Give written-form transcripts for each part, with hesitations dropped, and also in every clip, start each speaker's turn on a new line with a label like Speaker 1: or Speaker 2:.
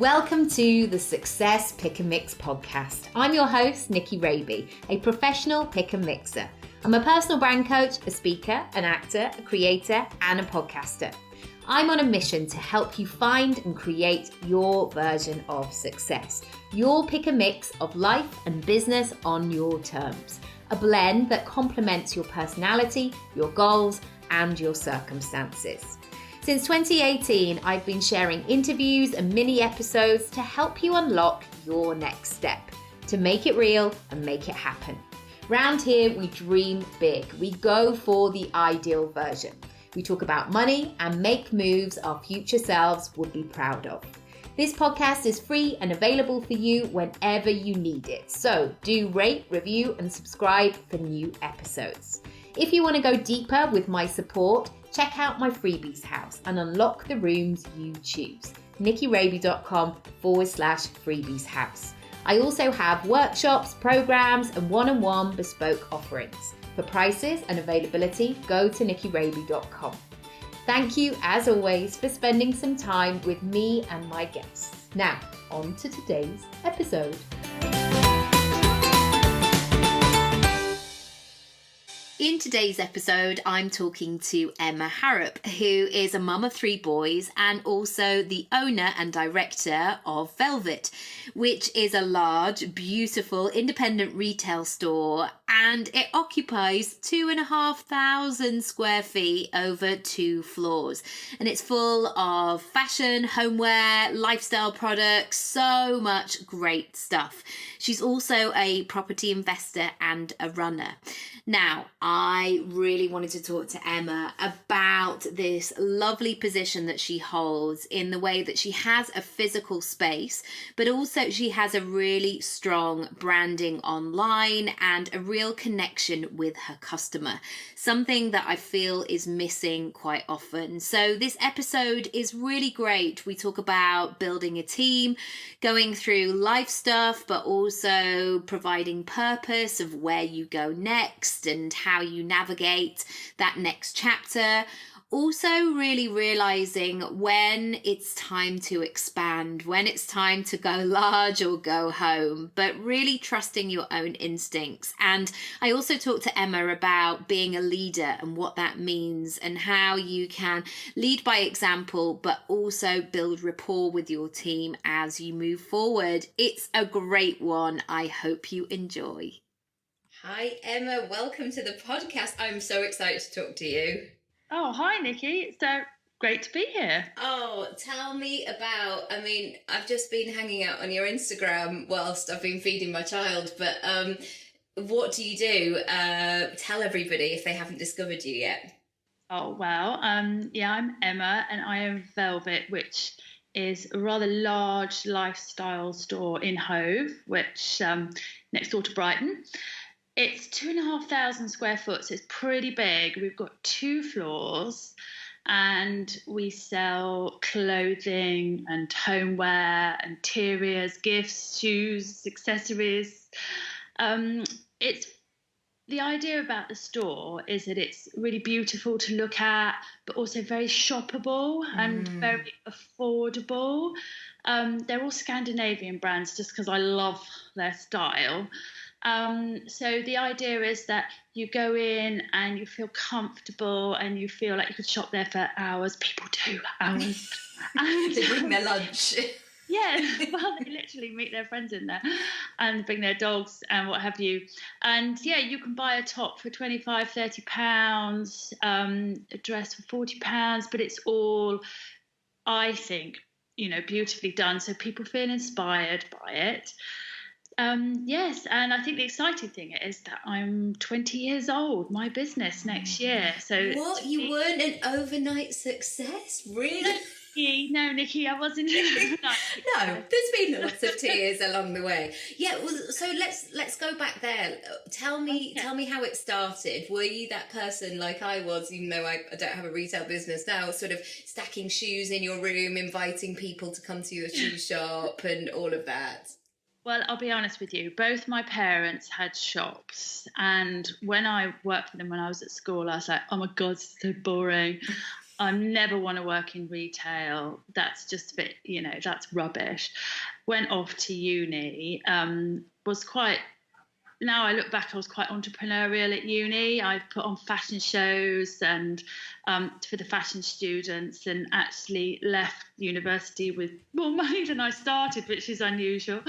Speaker 1: Welcome to the Success Pick and Mix podcast. I'm your host, Nicky Raby, a professional pick and mixer. I'm a personal brand coach, a speaker, an actor, a creator, and a podcaster. I'm on a mission to help you find and create your version of success. Your pick and mix of life and business on your terms. A blend that complements your personality, your goals, and your circumstances. Since 2018, I've been sharing interviews and mini episodes to help you unlock your next step, to make it real and make it happen. Round here, we dream big. We go for the ideal version. We talk about money and make moves our future selves would be proud of. This podcast is free and available for you whenever you need it. So do rate, review, and subscribe for new episodes. If you want to go deeper with my support, check out my freebies house and unlock the rooms you choose. nickyraby.com/freebies house. I also have workshops, programs, and one-on-one bespoke offerings. For prices and availability, go to nickyraby.com. Thank you, as always, for spending some time with me and my guests. Now, on to today's episode. In today's episode, I'm talking to Emma Harrop, who is a mum of 3 boys and also the owner and director of Velvet, which is a large, beautiful, independent retail store, and it occupies 2,500 square feet over 2 floors. And it's full of fashion, homeware, lifestyle products, so much great stuff. She's also a property investor and a runner. Now, I really wanted to talk to Emma about this lovely position that she holds in the way that she has a physical space, but also she has a really strong branding online and a real connection with her customer, something that I feel is missing quite often. So this episode is really great. We talk about building a team, going through life stuff, but also providing purpose of where you go next and how you navigate that next chapter. Also really realizing when it's time to expand, when it's time to go large or go home, but really trusting your own instincts. And I also talked to Emma about being a leader and what that means and how you can lead by example, but also build rapport with your team as you move forward. It's a great one. I hope you enjoy. Hi, Emma. Welcome to the podcast. I'm so excited to talk to you.
Speaker 2: Oh, hi, Nikki. It's great to be here.
Speaker 1: Oh, tell me about, I've just been hanging out on your Instagram whilst I've been feeding my child, but what do you do? Tell everybody if they haven't discovered you yet.
Speaker 2: Oh, well, I'm Emma and I own Velvet, which is a rather large lifestyle store in Hove, which next door to Brighton. It's 2,500 square foot, so it's pretty big. We've got 2 floors and we sell clothing and homeware, interiors, gifts, shoes, accessories. It's the idea about the store is that it's really beautiful to look at, but also very shoppable and very affordable. They're all Scandinavian brands just because I love their style. So the idea is that you go in and you feel comfortable and you feel like you could shop there for hours. People do hours. And
Speaker 1: they bring their lunch.
Speaker 2: Yeah, well, they literally meet their friends in there and bring their dogs and what have you. And yeah, you can buy a top for £25-30, a dress for £40, but it's all, I think, beautifully done. So people feel inspired by it. Yes, and I think the exciting thing is that I'm 20 years old, my business next year. So
Speaker 1: what? You weren't an overnight success? Really?
Speaker 2: No, Nikki, I wasn't.
Speaker 1: No, there's been lots of tears along the way. Yeah, well, so let's go back there. Tell me how it started. Were you that person like I was, even though I don't have a retail business now, sort of stacking shoes in your room, inviting people to come to your shoe shop and all of that?
Speaker 2: Well, I'll be honest with you. Both my parents had shops. And when I worked for them when I was at school, I was like, oh my God, this is so boring. I never want to work in retail. That's just a bit, that's rubbish. Went off to uni. Was quite Now I look back, I was quite entrepreneurial at uni. I put on fashion shows and for the fashion students, and actually left university with more money than I started, which is unusual.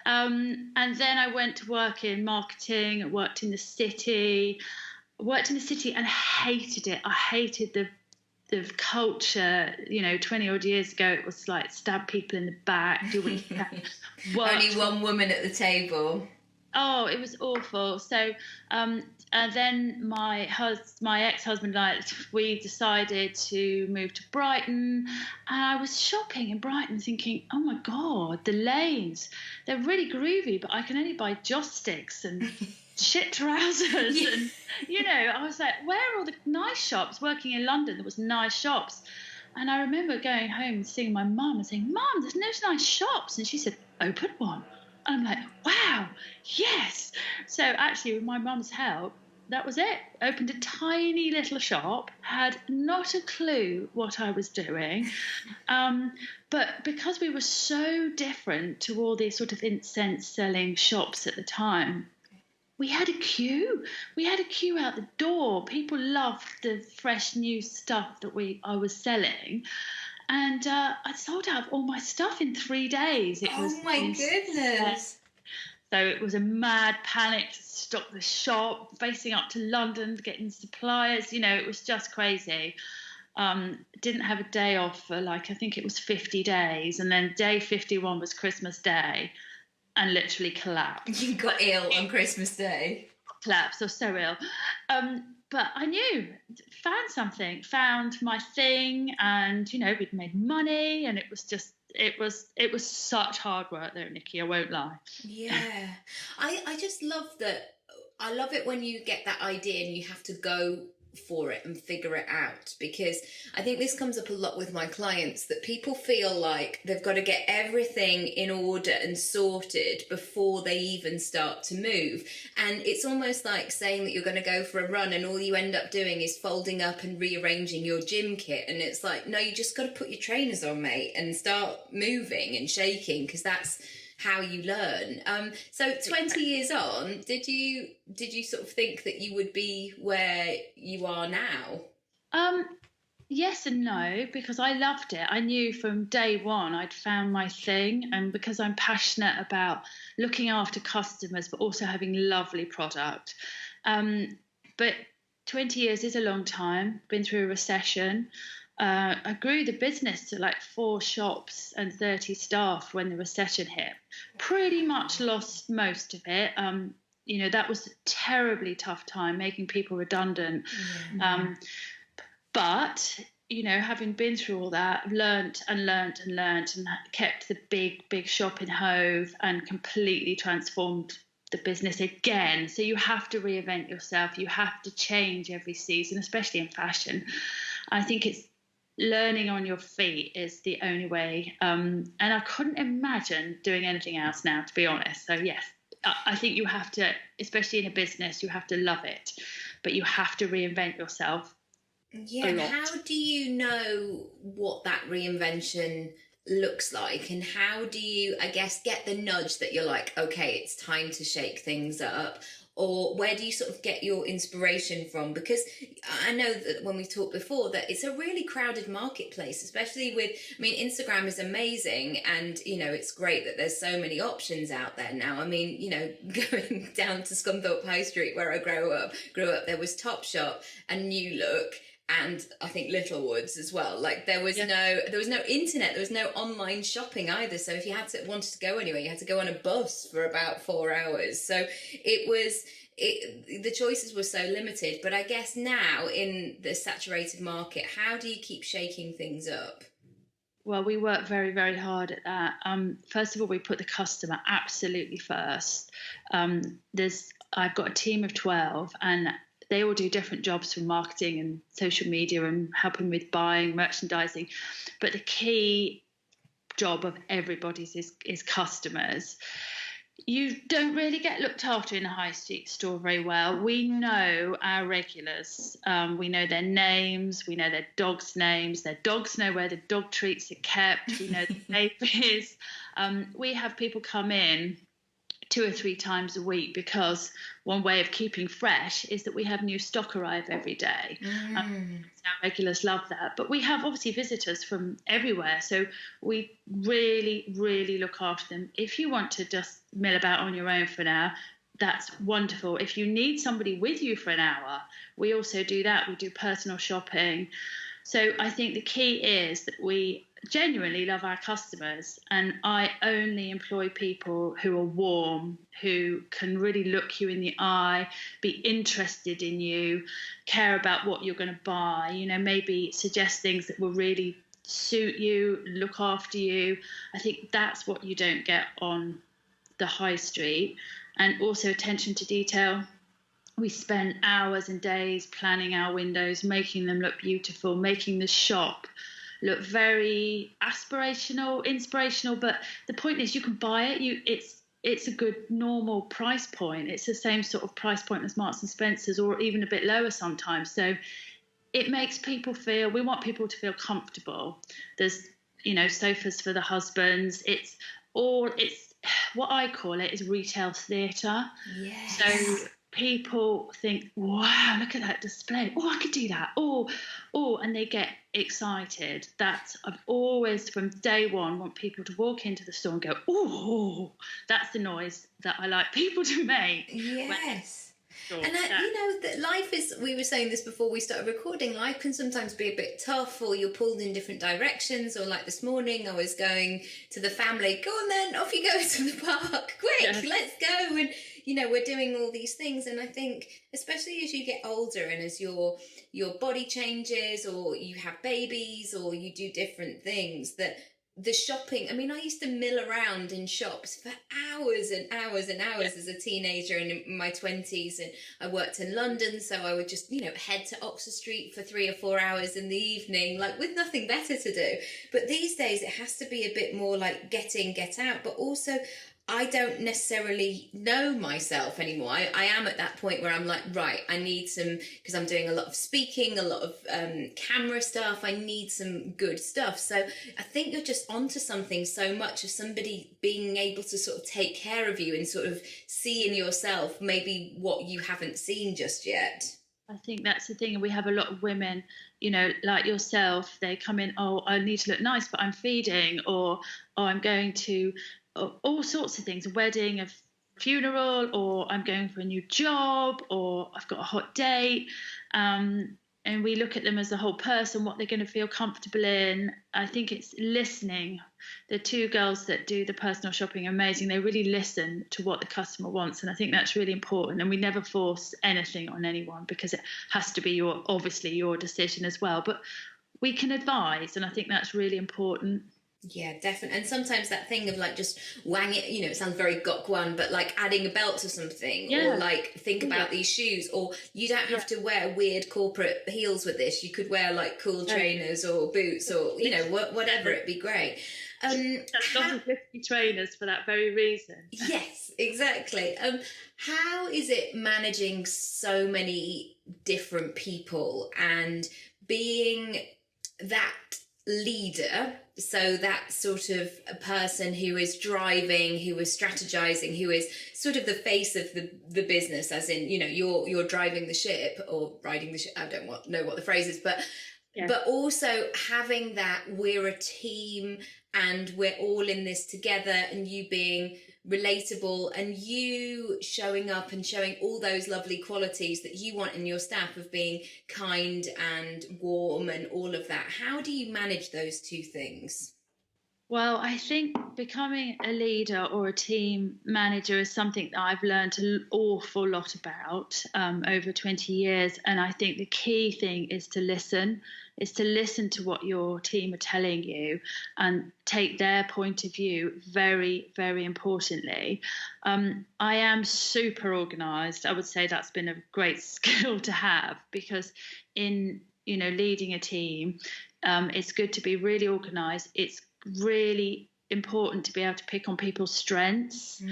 Speaker 2: And then I went to work in marketing. I worked in the city. And hated it. I hated the culture. 20 odd years ago, it was like stab people in the back.
Speaker 1: Only one woman at the table.
Speaker 2: Oh, it was awful. So, and then my ex-husband and I, we decided to move to Brighton. And I was shopping in Brighton thinking, oh my God, the lanes, they're really groovy, but I can only buy joss sticks and shit trousers.
Speaker 1: Yeah.
Speaker 2: And, I was like, where are all the nice shops? Working in London, there was nice shops. And I remember going home and seeing my mum and saying, Mum, there's no nice shops. And she said, open one. And I'm like, wow, yes. So actually, with my mum's help, that was it. Opened a tiny little shop, had not a clue what I was doing. But because we were so different to all these sort of incense selling shops at the time, we had a queue. We had a queue out the door. People loved the fresh new stuff that I was selling. And I sold out all my stuff in 3 days.
Speaker 1: Oh my goodness.
Speaker 2: So it was a mad panic to stock the shop, facing up to London, getting suppliers. It was just crazy. Didn't have a day off for I think it was 50 days. And then day 51 was Christmas Day, and literally collapsed.
Speaker 1: You got ill on Christmas Day.
Speaker 2: Collapsed. I was so ill. But I knew, found my thing, and we'd made money, and it was such hard work though, Nicky, I won't lie.
Speaker 1: Yeah. I just love that. I love it when you get that idea and you have to go for it and figure it out, because I think this comes up a lot with my clients, that people feel like they've got to get everything in order and sorted before they even start to move. And it's almost like saying that you're going to go for a run and all you end up doing is folding up and rearranging your gym kit, and it's like, no, you just got to put your trainers on, mate, and start moving and shaking, because that's how you learn. So 20 years on, did you sort of think that you would be where you are now?
Speaker 2: Yes and no, because I loved it. I knew from day one I'd found my thing, and because I'm passionate about looking after customers but also having lovely product. But 20 years is a long time. Been through a recession. I grew the business to 4 shops and 30 staff when the recession hit. Pretty much lost most of it. That was a terribly tough time, making people redundant. Mm-hmm. But, having been through all that, learnt and kept the big shop in Hove and completely transformed the business again. So you have to reinvent yourself. You have to change every season, especially in fashion. I think it's learning on your feet is the only way. And I couldn't imagine doing anything else now, to be honest. So yes, I think you have to, especially in a business, you have to love it, but you have to reinvent yourself.
Speaker 1: Yeah. How do you know what that reinvention looks like, and how do you, I guess, get the nudge that you're like, okay, it's time to shake things up? Or where do you sort of get your inspiration from? Because I know that when we've talked before that it's a really crowded marketplace, especially with, Instagram is amazing, and, it's great that there's so many options out there now. Going down to Scunthorpe High Street where I grew up, there was Topshop and New Look, and I think Littlewoods as well. There was no internet, there was no online shopping either. So if you wanted to go anywhere, you had to go on a bus for about 4 hours. So the choices were so limited. But I guess now in the saturated market, how do you keep shaking things up?
Speaker 2: Well, we work very, very hard at that. First of all, we put the customer absolutely first. I've got a team of 12, and they all do different jobs from marketing and social media and helping with buying, merchandising. But the key job of everybody's is customers. You don't really get looked after in a high street store very well. We know our regulars. We know their names. We know their dogs' names. Their dogs know where the dog treats are kept. We know the babies. We have people come in 2 or 3 times a week because one way of keeping fresh is that we have new stock arrive every day. Our regulars love that, but we have obviously visitors from everywhere, so we really, really look after them. If you want to just mill about on your own for an hour, that's wonderful. If you need somebody with you for an hour, we also do that. We do personal shopping. So I think the key is that we genuinely love our customers, and I only employ people who are warm, who can really look you in the eye, be interested in you, care about what you're going to buy, maybe suggest things that will really suit you, look after you. I think that's what you don't get on the high street. And also attention to detail. We spend hours and days planning our windows, making them look beautiful, making the shop look very aspirational, inspirational. But the point is, you can buy it. It's a good normal price point. It's the same sort of price point as Marks and Spencer's, or even a bit lower sometimes. So it makes people feel. We want people to feel comfortable. There's sofas for the husbands. It's what I call it is retail theatre.
Speaker 1: Yes.
Speaker 2: So people think, wow, look at that display. Oh, I could do that. Oh, and they get excited. I've always, from day one, want people to walk into the store and go, oh, that's the noise that I like people to make.
Speaker 1: Yes. And that life is, we were saying this before we started recording, life can sometimes be a bit tough, or you're pulled in different directions, or like this morning I was going to the family, go on then, off you go to the park, quick, let's go. And we're doing all these things, and I think especially as you get older and as your body changes, or you have babies, or you do different things, that the shopping, I mean, I used to mill around in shops for hours and hours and hours as a teenager and in my 20s, and I worked in London, so I would just head to Oxford Street for 3 or 4 hours in the evening, like with nothing better to do. But these days it has to be a bit more like get out, but also I don't necessarily know myself anymore. I am at that point where I'm like, right, I need some, because I'm doing a lot of speaking, a lot of camera stuff. I need some good stuff. So I think you're just onto something so much of somebody being able to sort of take care of you and sort of see in yourself maybe what you haven't seen just yet.
Speaker 2: I think that's the thing. And we have a lot of women, like yourself, they come in, oh, I need to look nice, but I'm feeding, or oh, I'm going to all sorts of things, a wedding, a funeral, or I'm going for a new job, or I've got a hot date. And we look at them as a whole person, what they're going to feel comfortable in. I think it's listening. The 2 girls that do the personal shopping are amazing. They really listen to what the customer wants, and I think that's really important. And we never force anything on anyone, because it has to be obviously your decision as well. But we can advise, and I think that's really important.
Speaker 1: Yeah, definitely. And sometimes that thing of like just wang it, it sounds very gokwan, but like adding a belt to something, or like think about these shoes, or you don't have to wear weird corporate heels with this. You could wear like cool trainers or boots, or whatever. It'd be great.
Speaker 2: Lots of trainers for that very reason.
Speaker 1: Yes, exactly. How is it managing so many different people and being that leader, so that sort of a person who is driving, who is strategizing, who is sort of the face of the business, as in you're driving the ship or riding the ship, I don't know what the phrase is, but also having that we're a team and we're all in this together, and you being relatable, and you showing up and showing all those lovely qualities that you want in your staff of being kind and warm and all of that. How do you manage those 2 things?
Speaker 2: Well, I think becoming a leader or a team manager is something that I've learned an awful lot about over 20 years. And I think the key thing is to listen to what your team are telling you and take their point of view very, very importantly. I am super organised. I would say that's been a great skill to have, because in, leading a team, it's good to be really organised. It's really important to be able to pick on people's strengths.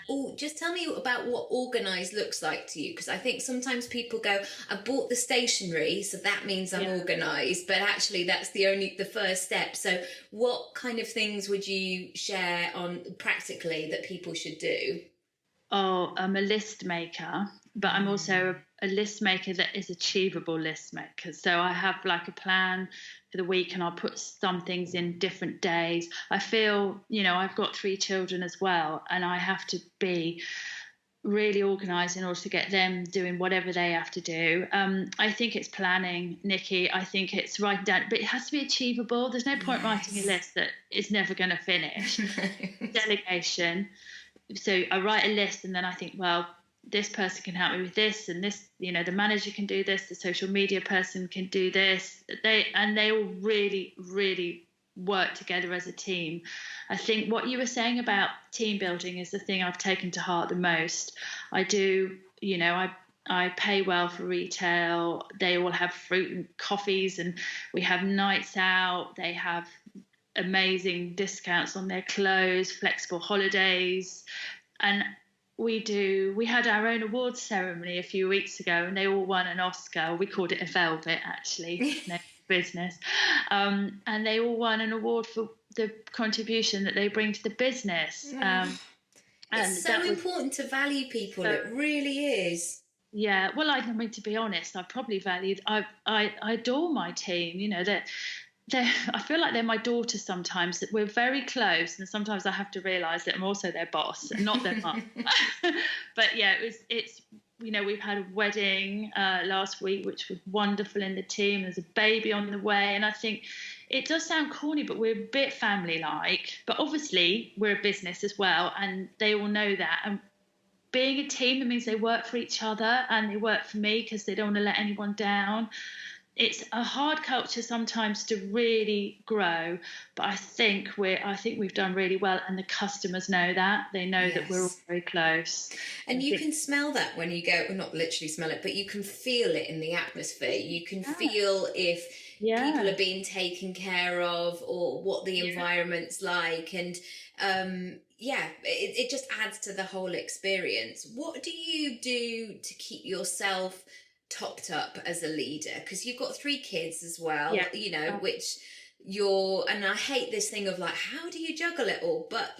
Speaker 1: Oh, just tell me about what organised looks like to you, because I think sometimes people go, I bought the stationery, so that means I'm organised, but actually that's the first step. So what kind of things would you share on practically that people should do?
Speaker 2: Oh, I'm a list maker, but I'm also a list maker that is achievable list maker. So I have like a plan for the week, and I'll put some things in different days. I feel, I've got 3 children as well, and I have to be really organised in order to get them doing whatever they have to do. I think it's planning, Nikki. I think it's writing down, but it has to be achievable. There's no point writing a list that is never going to finish. Delegation. So I write a list, and then I think, well, this person can help me with this, and this, the manager can do this, the social media person can do this. They all really, really work together as a team. I think what you were saying about team building is the thing I've taken to heart the most. I do, I pay well for retail. They all have fruit and coffees, and we have nights out. They have amazing discounts on their clothes, flexible holidays. And we had our own awards ceremony a few weeks ago, and they all won an Oscar. We called it a Velvet, actually. No business. And they all won an award for the contribution that they bring to the business.
Speaker 1: It's so important to value people. It really is.
Speaker 2: Yeah, well, I mean, to be honest, I adore my team. I feel like they're my daughters sometimes. That we're very close, and sometimes I have to realise that I'm also their boss and not their mum. But yeah, it's we've had a wedding last week, which was wonderful in the team. There's a baby on the way, and I think it does sound corny, but we're a bit family-like. But obviously, we're a business as well, and they all know that. And being a team, that means they work for each other, and they work for me because they don't want to let anyone down. It's a hard culture sometimes to really grow, but I think we've done really well, and the customers know that. They know that we're all very close.
Speaker 1: And you can smell that when you go, well, not literally smell it, but you can feel it in the atmosphere. You can feel if people are being taken care of, or what the environment's like. And it just adds to the whole experience. What do you do to keep yourself topped up as a leader? Because you've got 3 kids as well, which and I hate this thing of like, how do you juggle it all? But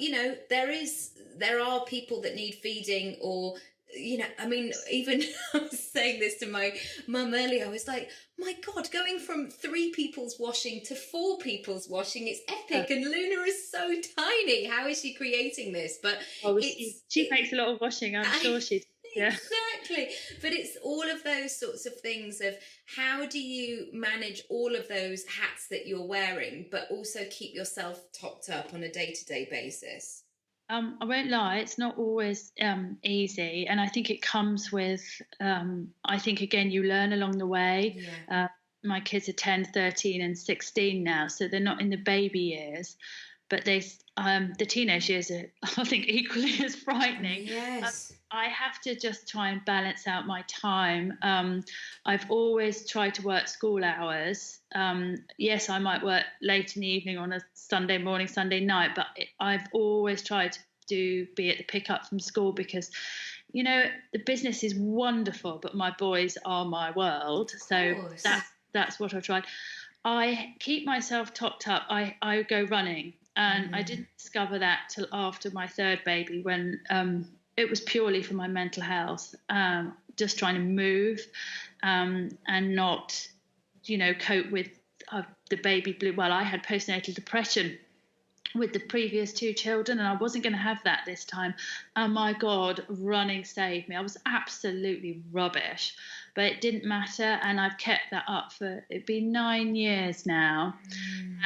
Speaker 1: there are people that need feeding, or I mean, even I was saying this to my mum earlier. I was like, my God, going from 3 people's washing to 4 people's washing, it's epic. And Luna is so tiny. How is she creating this? But
Speaker 2: she makes a lot of washing, I'm sure she. Yeah.
Speaker 1: Exactly. But it's all of those sorts of things of how do you manage all of those hats that you're wearing, but also keep yourself topped up on a day-to-day basis?
Speaker 2: I won't lie, it's not always easy. And I think it comes with, I think, again, you learn along the way. Yeah. My kids are 10, 13 and 16 now, so they're not in the baby years. But the teenage years are, I think, equally as frightening.
Speaker 1: Yes.
Speaker 2: I have to just try and balance out my time. I've always tried to work school hours. Yes, I might work late in the evening on a Sunday morning, Sunday night, but I've always tried to be at the pickup from school, because, the business is wonderful, but my boys are my world. So that's what I've tried. I keep myself topped up. I go running. And I didn't discover that till after my 3rd baby, when it was purely for my mental health, just trying to move and not, cope with the baby blue. Well, I had postnatal depression with the previous 2 children, and I wasn't going to have that this time. And my God, running saved me. I was absolutely rubbish, but it didn't matter. And I've kept that up for, it'd be 9 years now. And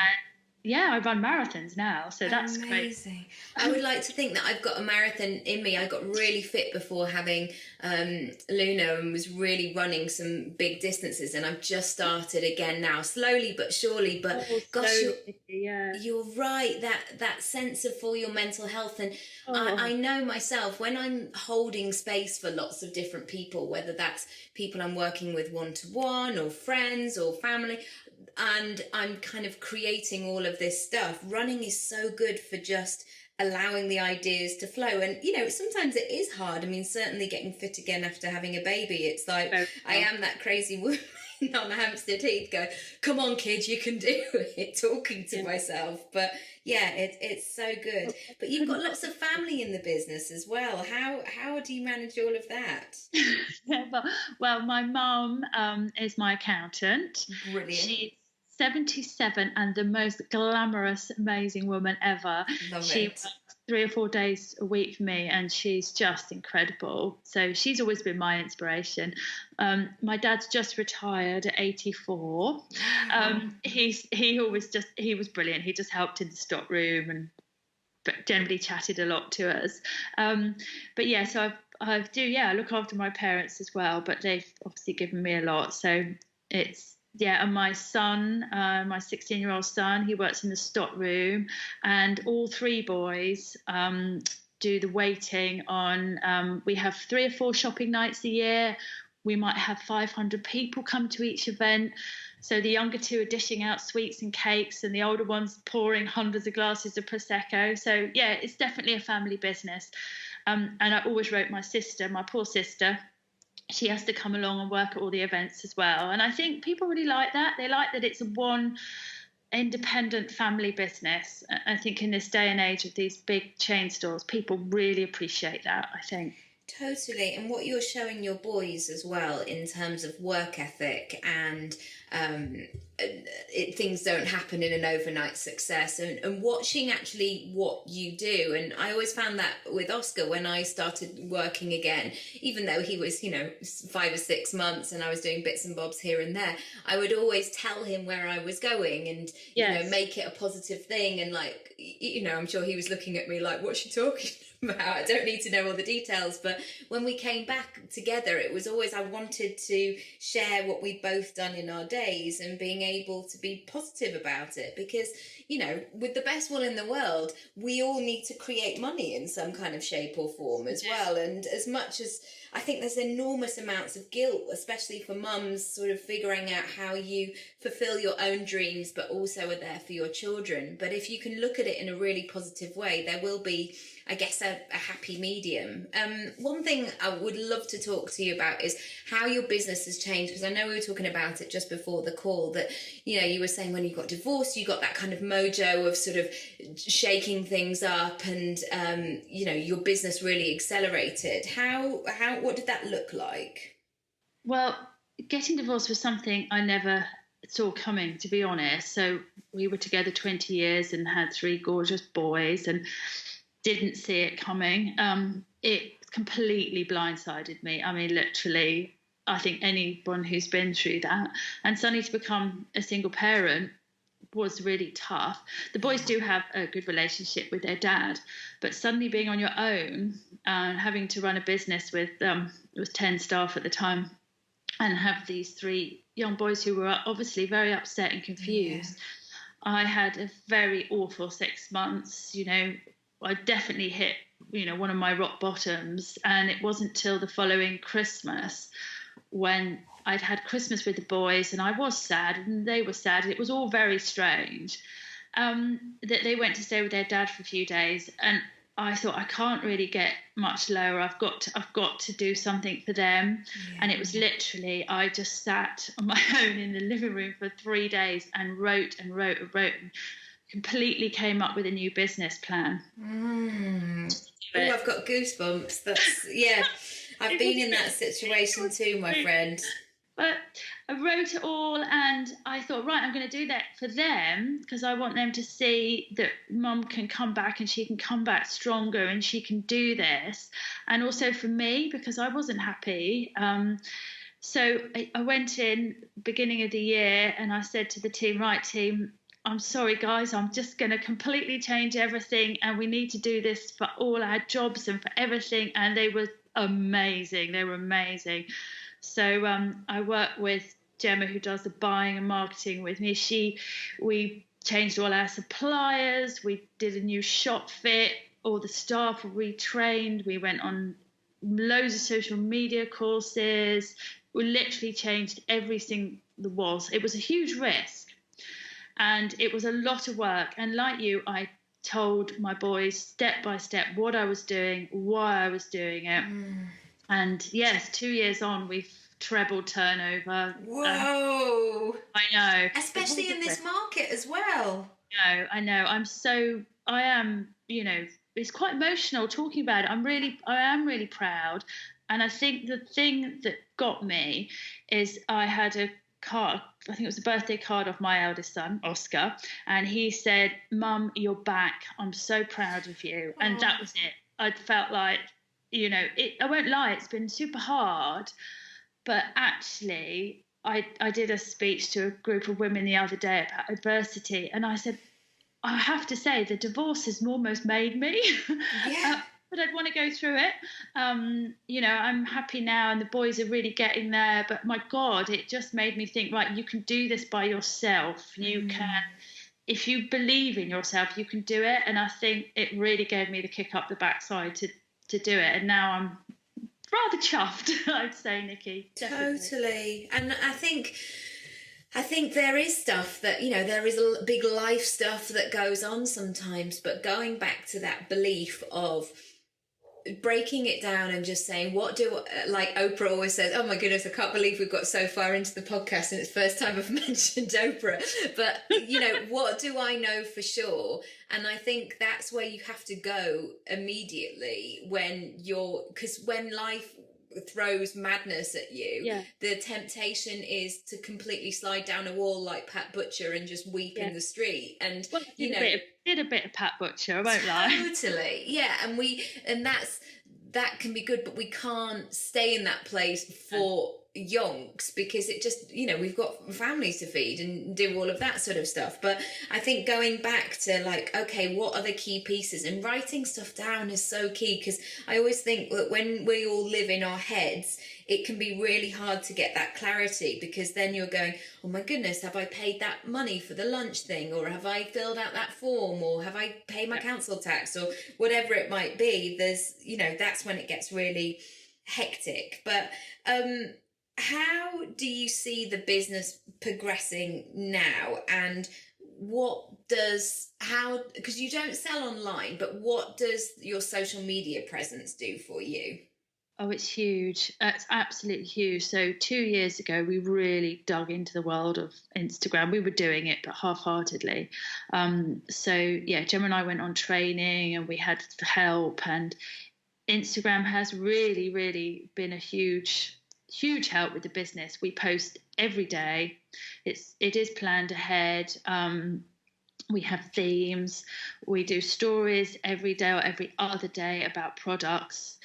Speaker 2: yeah, I run marathons now, so that's
Speaker 1: amazing. Great. I would like to think that I've got a marathon in me. I got really fit before having Luna, and was really running some big distances, and I've just started again now, slowly but surely. But gosh, you're right, that sense of for your mental health. And I know myself, when I'm holding space for lots of different people, whether that's people I'm working with one-to-one or friends or family, and I'm kind of creating all of this stuff. Running is so good for just allowing the ideas to flow. And, sometimes it is hard. I mean, certainly getting fit again after having a baby, it's like, I am that crazy woman on hamster teeth going, come on, kids, you can do it, talking to myself. But yeah, it's so good. But you've got lots of family in the business as well. How do you manage all of that?
Speaker 2: Yeah, well, my mum is my accountant.
Speaker 1: Brilliant.
Speaker 2: She's 77 and the most glamorous, amazing woman ever.
Speaker 1: Love
Speaker 2: she
Speaker 1: it.
Speaker 2: Works 3 or 4 days a week for me, and she's just incredible. So she's always been my inspiration. My dad's just retired at 84. He was brilliant. He just helped in the stock room and but generally chatted a lot to us. But yeah, so I look after my parents as well, but they've obviously given me a lot. So it's, and my son, my 16-year-old son, he works in the stock room, and all three boys do the waiting on, we have 3 or 4 shopping nights a year. We might have 500 people come to each event. So the younger two are dishing out sweets and cakes, and the older ones pouring hundreds of glasses of Prosecco. So, yeah, it's definitely a family business. And I always wrote my sister, my poor sister, she has to come along and work at all the events as well. And I think people really like that. They like that it's one independent family business. I think in this day and age of these big chain stores, people really appreciate that, I think.
Speaker 1: Totally. And what you're showing your boys as well in terms of work ethic and things don't happen in an overnight success, and watching actually what you do. And I always found that with Oscar when I started working again, even though he was 5 or 6 months and I was doing bits and bobs here and there, I would always tell him where I was going and make it a positive thing. And like, I'm sure he was looking at me like, what's she talking about? I don't need to know all the details. But when we came back together, it was always, I wanted to share what we'd both done in our days and being able to be positive about it, because with the best will in the world, we all need to create money in some kind of shape or form as well. And as much as I think there's enormous amounts of guilt, especially for mums, sort of figuring out how you fulfill your own dreams but also are there for your children. But if you can look at it in a really positive way, there will be, I guess, a happy medium. One thing I would love to talk to you about is how your business has changed, because I know we were talking about it just before the call, that you were saying when you got divorced, you got that kind of mojo of sort of shaking things up, and your business really accelerated. What did that look like?
Speaker 2: Well, getting divorced was something I never saw coming, to be honest. So we were together 20 years and had 3 gorgeous boys, and didn't see it coming. It completely blindsided me. I mean, literally, I think anyone who's been through that, and suddenly to become a single parent was really tough. The boys do have a good relationship with their dad, but suddenly being on your own, having to run a business with it was 10 staff at the time, and have these 3 young boys who were obviously very upset and confused. Yeah. I had a very awful 6 months. I definitely hit, one of my rock bottoms. And it wasn't till the following Christmas, when I'd had Christmas with the boys and I was sad and they were sad. It was all very strange, that they went to stay with their dad for a few days. And I thought, I can't really get much lower. I've got to do something for them. Yeah. And it was literally, I just sat on my own in the living room for 3 days and wrote and wrote and wrote. And completely came up with a new business plan.
Speaker 1: Oh, I've got goosebumps. That's I've been in that situation too, my friend.
Speaker 2: But I wrote it all, and I thought, right, I'm going to do that for them, because I want them to see that mum can come back, and she can come back stronger, and she can do this. And also for me, because I wasn't happy. So I went in beginning of the year, and I said to the team, right, team, I'm sorry, guys, I'm just going to completely change everything, and we need to do this for all our jobs and for everything. And they were amazing. They were amazing. So I worked with Gemma, who does the buying and marketing with me. We changed all our suppliers. We did a new shop fit. All the staff were retrained. We went on loads of social media courses. We literally changed everything there was. It was a huge risk. And it was a lot of work. And like you, I told my boys step by step what I was doing, why I was doing it. And yes, 2 years on, we've trebled turnover.
Speaker 1: Whoa.
Speaker 2: I know.
Speaker 1: Especially in this market as well.
Speaker 2: I know. I am, it's quite emotional talking about it. I am really proud. And I think the thing that got me is I had a card, I think it was a birthday card of my eldest son, Oscar, and he said, "Mum, you're back. I'm so proud of you." And that was it. I felt like, I won't lie, it's been super hard, but actually I did a speech to a group of women the other day about adversity, and I said, I have to say the divorce has almost made me.
Speaker 1: Yeah.
Speaker 2: But I'd want to go through it. I'm happy now and the boys are really getting there. But my God, it just made me think, right, you can do this by yourself. You can, if you believe in yourself, you can do it. And I think it really gave me the kick up the backside to do it. And now I'm rather chuffed, I'd say, Nicky. Definitely.
Speaker 1: Totally. And I think there is stuff that, there is a big life stuff that goes on sometimes, but going back to that belief of breaking it down and just saying, like Oprah always says, oh my goodness, I can't believe we've got so far into the podcast and it's the first time I've mentioned Oprah, but what do I know for sure? And I think that's where you have to go immediately because when life throws madness at you, the temptation is to completely slide down a wall like Pat Butcher and just weep in the street. And
Speaker 2: did a bit of Pat Butcher, I won't lie.
Speaker 1: Totally, yeah. And that can be good, but we can't stay in that place for yonks because it just, we've got families to feed and do all of that sort of stuff. But I think going back to like, okay, what are the key pieces, and writing stuff down is so key, because I always think that when we all live in our heads, it can be really hard to get that clarity, because then you're going, oh my goodness, have I paid that money for the lunch thing, or have I filled out that form, or have I paid my council tax, or whatever it might be. There's, that's when it gets really hectic. But how do you see the business progressing now, and because you don't sell online, but what does your social media presence do for you?
Speaker 2: Oh, it's huge. It's absolutely huge. So 2 years ago, we really dug into the world of Instagram. We were doing it, but half-heartedly. Gemma and I went on training and we had help, and Instagram has really, really been a huge help with the business. We post every day. It is planned ahead. We have themes. We do stories every day or every other day about products.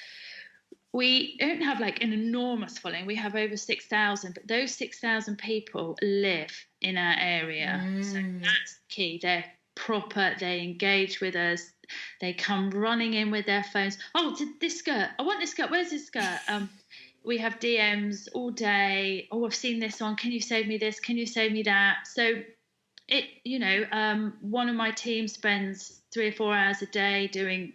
Speaker 2: We don't have like an enormous following. We have over 6,000, but those 6,000 people live in our area. So that's key. They're proper. They engage with us. They come running in with their phones. Oh, this skirt. I want this skirt. Where's this skirt? We have DMs all day. Oh, I've seen this on. Can you save me this? Can you save me that? So one of my team spends 3 or 4 hours a day getting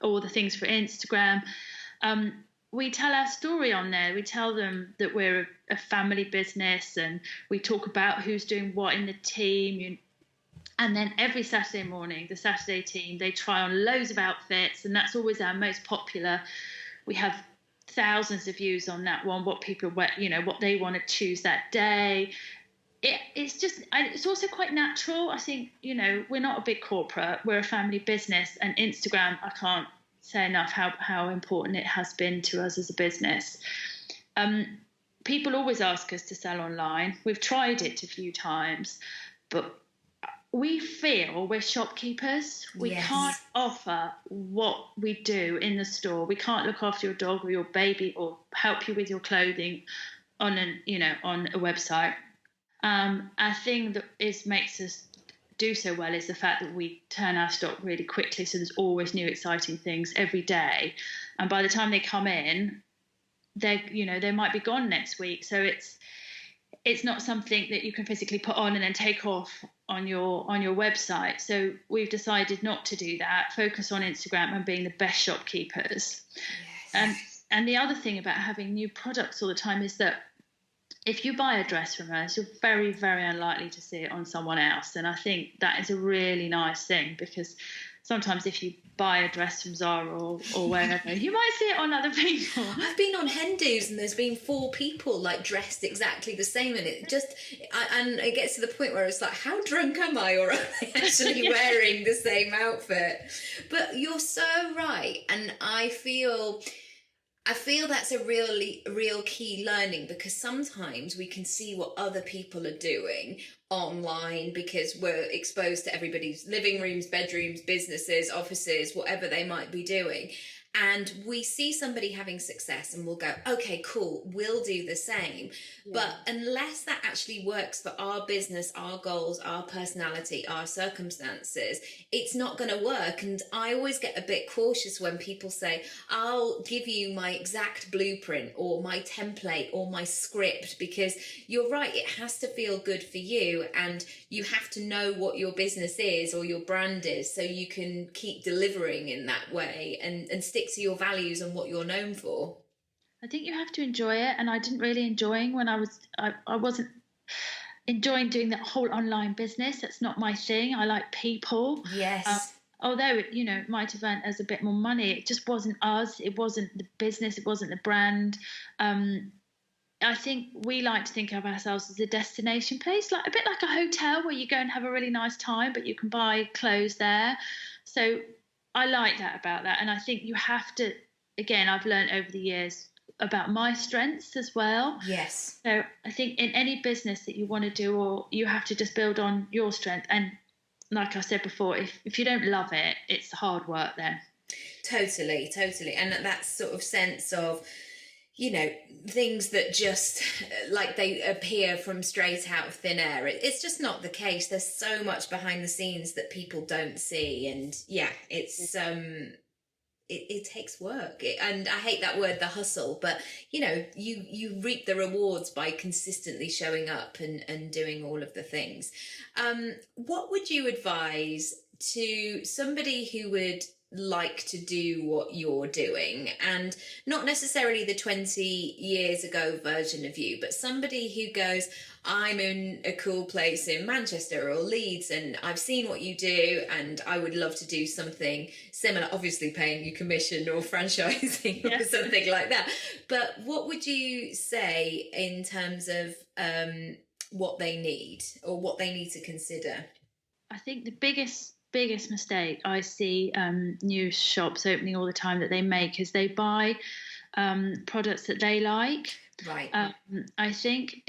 Speaker 2: all the things for Instagram. We tell our story on there. We tell them that we're a family business, and we talk about who's doing what in the team. And then every Saturday morning, the Saturday team, they try on loads of outfits, and that's always our most popular. We have thousands of views on that one, what people wear, what they want to choose that day. It's also quite natural. I think, we're not a big corporate, we're a family business, and Instagram, I can't say enough how important it has been to us as a business. People always ask us to sell online. We've tried it a few times, but we feel we're shopkeepers. We can't offer what we do in the store. We can't look after your dog or your baby or help you with your clothing on a website. Our thing that makes us do so well is the fact that we turn our stock really quickly. So there's always new exciting things every day. And by the time they come in, they might be gone next week. So it's not something that you can physically put on and then take off on your website. So we've decided not to do that, focus on Instagram and being the best shopkeepers. Yes. And the other thing about having new products all the time is that if you buy a dress from us, you're very, very unlikely to see it on someone else. And I think that is a really nice thing, because sometimes if you buy a dress from Zara or wherever, you might see it on other people.
Speaker 1: I've been on hen dos and there's been 4 people like dressed exactly the same, and and it gets to the point where it's like, how drunk am I, or am I actually wearing the same outfit? But you're so right, and I feel that's a real key learning, because sometimes we can see what other people are doing online because we're exposed to everybody's living rooms, bedrooms, businesses, offices, whatever they might be doing. And we see somebody having success and we'll go, okay, cool, we'll do the same. Yeah. But unless that actually works for our business, our goals, our personality, our circumstances, it's not going to work. And I always get a bit cautious when people say, I'll give you my exact blueprint or my template or my script, because you're right, it has to feel good for you, and you have to know what your business is or your brand is, so you can keep delivering in that way and stick to your values and what you're known for.
Speaker 2: I think you have to enjoy it, and I didn't really enjoy when I wasn't enjoying doing that whole online business. That's not my thing. I like people.
Speaker 1: Yes.
Speaker 2: Although it might have earned us a bit more money, it just wasn't us. It wasn't the business. It wasn't the brand. I think we like to think of ourselves as a destination place, like a bit like a hotel where you go and have a really nice time, but you can buy clothes there. So I like that about that. And I think you have to, again, I've learned over the years about my strengths as well.
Speaker 1: Yes.
Speaker 2: So I think in any business that you want to do, or you have to just build on your strength. And like I said before, if you don't love it, it's hard work then.
Speaker 1: Totally. And that sort of sense of, things that just like they appear from straight out of thin air. It's just not the case. There's so much behind the scenes that people don't see. And yeah, it's it takes work. And I hate that word, the hustle, but you reap the rewards by consistently showing up and doing all of the things. What would you advise to somebody who would like to do what you're doing, and not necessarily the 20 years ago version of you, but somebody who goes, I'm in a cool place in Manchester or Leeds and I've seen what you do and I would love to do something similar, obviously paying you commission or franchising or something like that. But what would you say in terms of what they need or what they need to consider?
Speaker 2: I think the biggest mistake I see new shops opening all the time that they make is they buy products that they like.
Speaker 1: Right.
Speaker 2: I think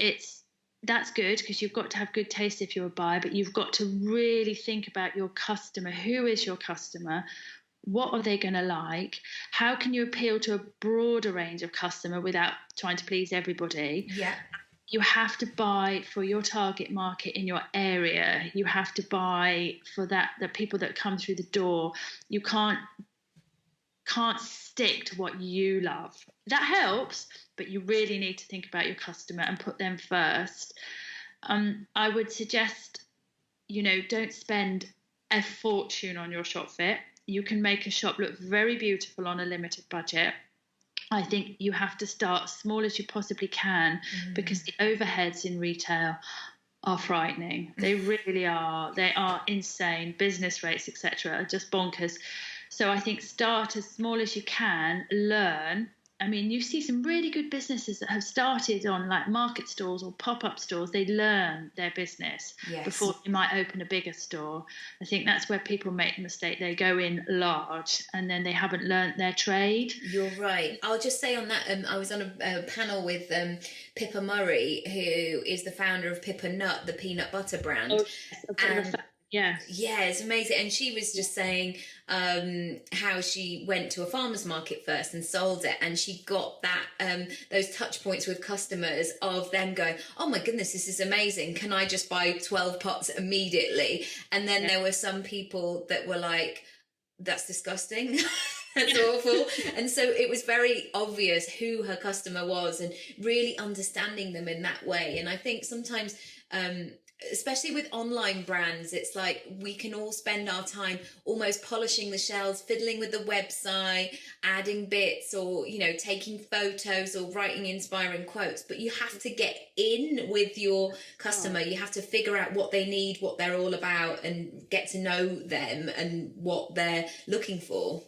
Speaker 2: that's good, because you've got to have good taste if you're a buyer, but you've got to really think about your customer. Who is your customer? What are they going to like? How can you appeal to a broader range of customer without trying to please everybody?
Speaker 1: Yeah.
Speaker 2: You have to buy for your target market in your area. You have to buy for the people that come through the door. You can't stick to what you love. That helps, but you really need to think about your customer and put them first. I would suggest, don't spend a fortune on your shop fit. You can make a shop look very beautiful on a limited budget. I think you have to start as small as you possibly can, because the overheads in retail are frightening. They really are. They are insane. Business rates, etc., are just bonkers. So I think start as small as you can, learn. I mean, you see some really good businesses that have started on like market stores or pop-up stores. They learn their business before they might open a bigger store. I think that's where people make the mistake. They go in large and then they haven't learnt their trade.
Speaker 1: You're right. I'll just say on that, I was on a panel with Pippa Murray, who is the founder of Pippa Nut, the peanut butter brand.
Speaker 2: Yeah,
Speaker 1: it's amazing. And she was just saying how she went to a farmer's market first and sold it, and she got that those touch points with customers of them going, oh my goodness, this is amazing, can I just buy 12 pots immediately? And then there were some people that were like, that's disgusting. That's awful. And so it was very obvious who her customer was and really understanding them in that way. And I think sometimes especially with online brands, it's like we can all spend our time almost polishing the shells, fiddling with the website, adding bits, or taking photos or writing inspiring quotes, but you have to get in with your customer. You have to figure out what they need, what they're all about, and get to know them and what they're looking for.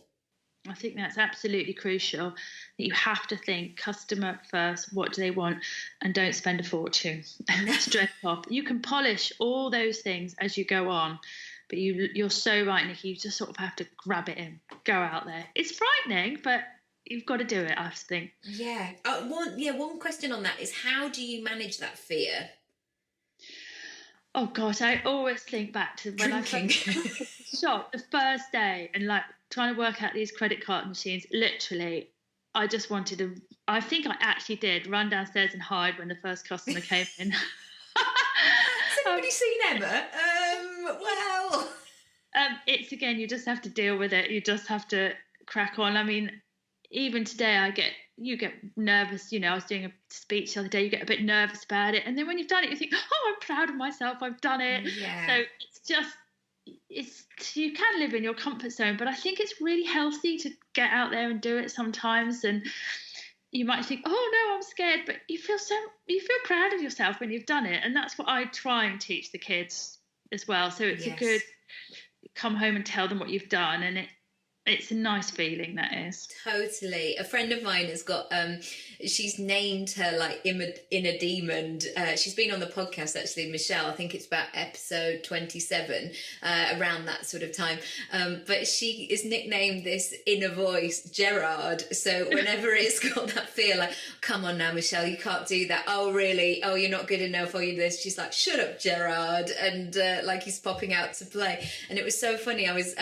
Speaker 2: I think that's absolutely crucial, that you have to think customer first, what do they want, and don't spend a fortune. Straight off. You can polish all those things as you go on, but you're so right, Nicky, you just sort of have to grab it in, go out there. It's frightening, but you've got to do it, I think.
Speaker 1: Yeah. One question on that is, how do you manage that fear?
Speaker 2: Oh gosh, I always think back to when
Speaker 1: Drinking.
Speaker 2: I first shop the first day and like trying to work out these credit card machines. Literally, I just wanted to. I think I actually did run downstairs and hide when the first customer came in.
Speaker 1: Has anybody seen Emma? Well,
Speaker 2: it's again, you just have to deal with it. You just have to crack on. I mean, even today, you get nervous. I was doing a speech the other day. You get a bit nervous about it, and then when you've done it, you think, "Oh, I'm proud of myself. I've done it."
Speaker 1: Yeah.
Speaker 2: So you can live in your comfort zone, but I think it's really healthy to get out there and do it sometimes. And you might think, "Oh no, I'm scared," but you feel proud of yourself when you've done it, and that's what I try and teach the kids as well. So it's a good come home and tell them what you've done, and it's a nice feeling, that is.
Speaker 1: Totally. A friend of mine has got, she's named her like inner demon. She's been on the podcast actually, Michelle. I think it's about episode 27, around that sort of time. But she is nicknamed this inner voice Gerard. So whenever it's got that feel like, come on now, Michelle, you can't do that. Oh, really? Oh, you're not good enough. Oh, you this. She's like, shut up, Gerard. And like he's popping out to play. And it was so funny. I was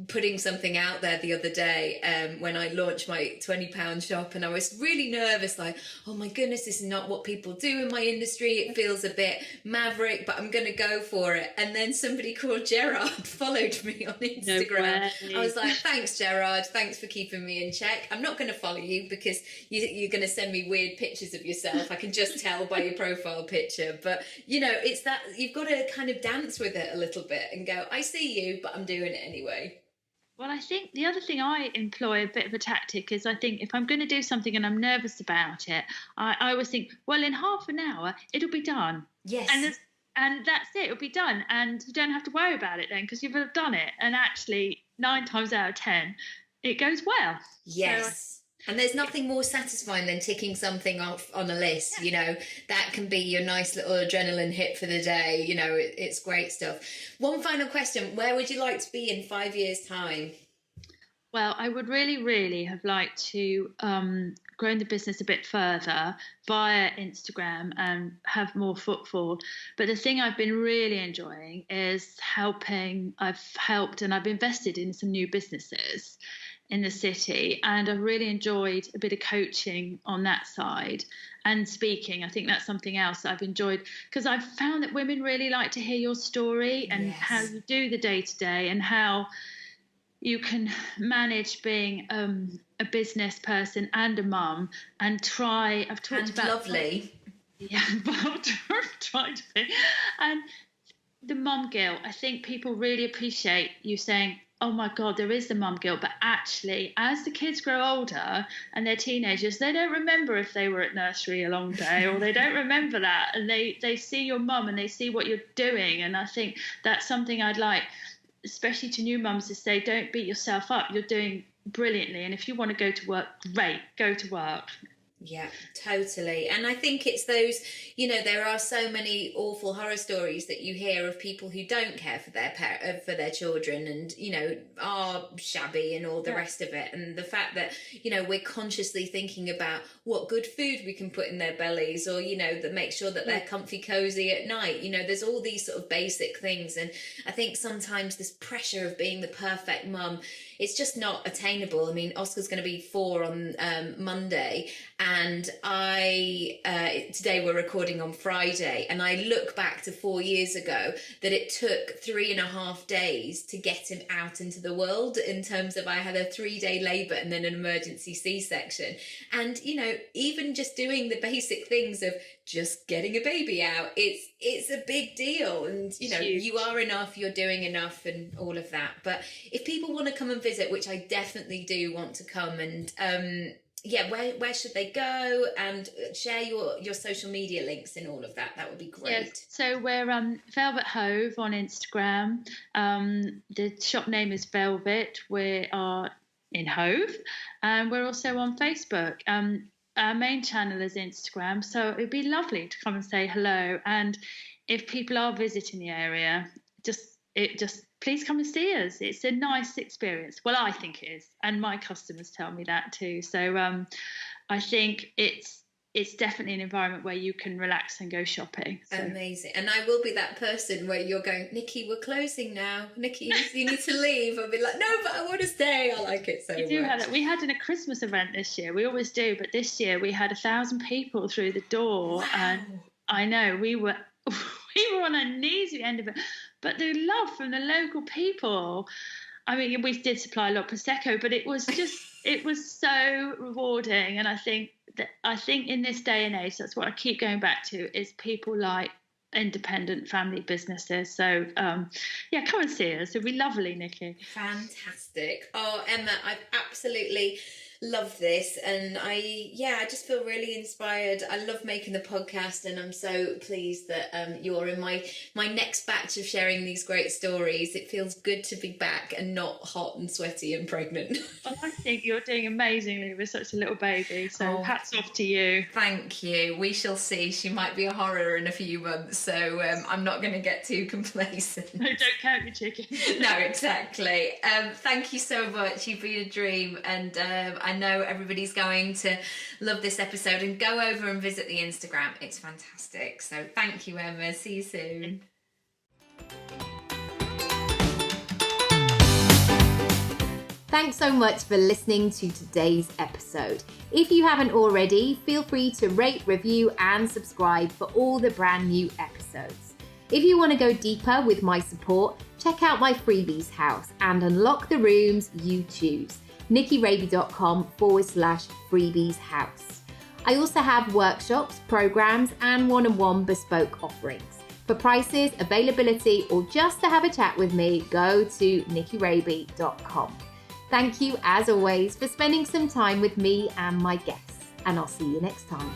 Speaker 1: putting something out there the other day when I launched my £20 shop, and I was really nervous, like, oh my goodness, this is not what people do in my industry. It feels a bit maverick, but I'm gonna go for it. And then somebody called Gerard followed me on Instagram. I was like, thanks Gerard, thanks for keeping me in check. I'm not going to follow you because you're going to send me weird pictures of yourself. I can just tell by your profile picture. But it's that you've got to kind of dance with it a little bit and go, I see you, but I'm doing it anyway.
Speaker 2: Well, I think the other thing I employ a bit of a tactic is, I think if I'm going to do something and I'm nervous about it, I always think, well, in half an hour, it'll be done.
Speaker 1: Yes.
Speaker 2: And that's it, it'll be done. And you don't have to worry about it then, because you've done it. And actually, 9 times out of 10, it goes well.
Speaker 1: Yes. And there's nothing more satisfying than ticking something off on a list. That can be your nice little adrenaline hit for the day. It's great stuff. One final question. Where would you like to be in 5 years' time?
Speaker 2: Well, I would really, really have liked to grow the business a bit further via Instagram and have more footfall. But the thing I've been really enjoying is helping. I've helped and I've invested in some new businesses in the city, and I've really enjoyed a bit of coaching on that side, and speaking. I think that's something else I've enjoyed, because I've found that women really like to hear your story and how you do the day-to-day and how you can manage being a business person and a mum, and I've talked about
Speaker 1: lovely.
Speaker 2: Yeah, well, trying to be. And the mum guilt, I think people really appreciate you saying, oh my God, there is the mum guilt. But actually, as the kids grow older and they're teenagers, they don't remember if they were at nursery a long day, or they don't remember that. And they see your mum and they see what you're doing. And I think that's something I'd like, especially to new mums, to say, don't beat yourself up. You're doing brilliantly. And if you want to go to work, great, go to work.
Speaker 1: Yeah, totally. And I think it's those, there are so many awful horror stories that you hear of people who don't care for their children, and are shabby and all the rest of it. And the fact that we're consciously thinking about what good food we can put in their bellies, or that make sure that they're comfy cozy at night. There's all these sort of basic things. And I think sometimes this pressure of being the perfect mum, it's just not attainable. I mean, Oscar's going to be 4 on Monday, And today we're recording on Friday, and I look back to 4 years ago that it took 3.5 days to get him out into the world, in terms of I had a 3-day labour and then an emergency C-section. And, you know, even just doing the basic things of just getting a baby out, it's a big deal. And, you know,
Speaker 2: Huge.
Speaker 1: you are enough, you're doing enough and all of that. But if people want to come and visit, which I definitely do want to come, and where should they go? And share your social media links and all of that. That would be great.
Speaker 2: Yes, so we're Velvet Hove on Instagram. The shop name is Velvet. We are in Hove, and we're also on Facebook. Our main channel is Instagram, so it'd be lovely to come and say hello. And if people are visiting the area, just please come and see us. It's a nice experience. Well, I think it is, and my customers tell me that too. So I think it's definitely an environment where you can relax and go shopping. So.
Speaker 1: Amazing. And I will be that person where you're going, Nikki, we're closing now. Nikki, you need to leave. I'll be like, no, but I want to stay. I like it so much.
Speaker 2: Have that. We had a Christmas event this year. We always do, but this year we had 1,000 people through the door. Wow. And I know we were on our knees at the end of it. But the love from the local people, I mean, we did supply a lot of Prosecco, but it was so rewarding. And I think in this day and age, that's what I keep going back to, is people like independent family businesses. So, come and see us. It'll be lovely, Nikki.
Speaker 1: Fantastic. Oh, Emma, I've absolutely love this, and I just feel really inspired. I love making the podcast, and I'm so pleased that you're in my next batch of sharing these great stories. It feels good to be back and not hot and sweaty and pregnant.
Speaker 2: Well, I think you're doing amazingly with such a little baby, so hats off to you.
Speaker 1: Thank you. We shall see. She might be a horror in a few months, so I'm not going to get too complacent.
Speaker 2: No, don't count your chickens.
Speaker 1: No, exactly. Thank you so much. You've been a dream, and I know everybody's going to love this episode, and go over and visit the Instagram. It's fantastic. So thank you, Emma. See you soon. Thanks so much for listening to today's episode. If you haven't already, feel free to rate, review, and subscribe for all the brand new episodes. If you want to go deeper with my support, check out my freebies house and unlock the rooms you choose. nickyraby.com/freebies house. I also have workshops, programs, and one-on-one bespoke offerings. For prices, availability, or just to have a chat with me, go to nickyraby.com. Thank you, as always, for spending some time with me and my guests, and I'll see you next time.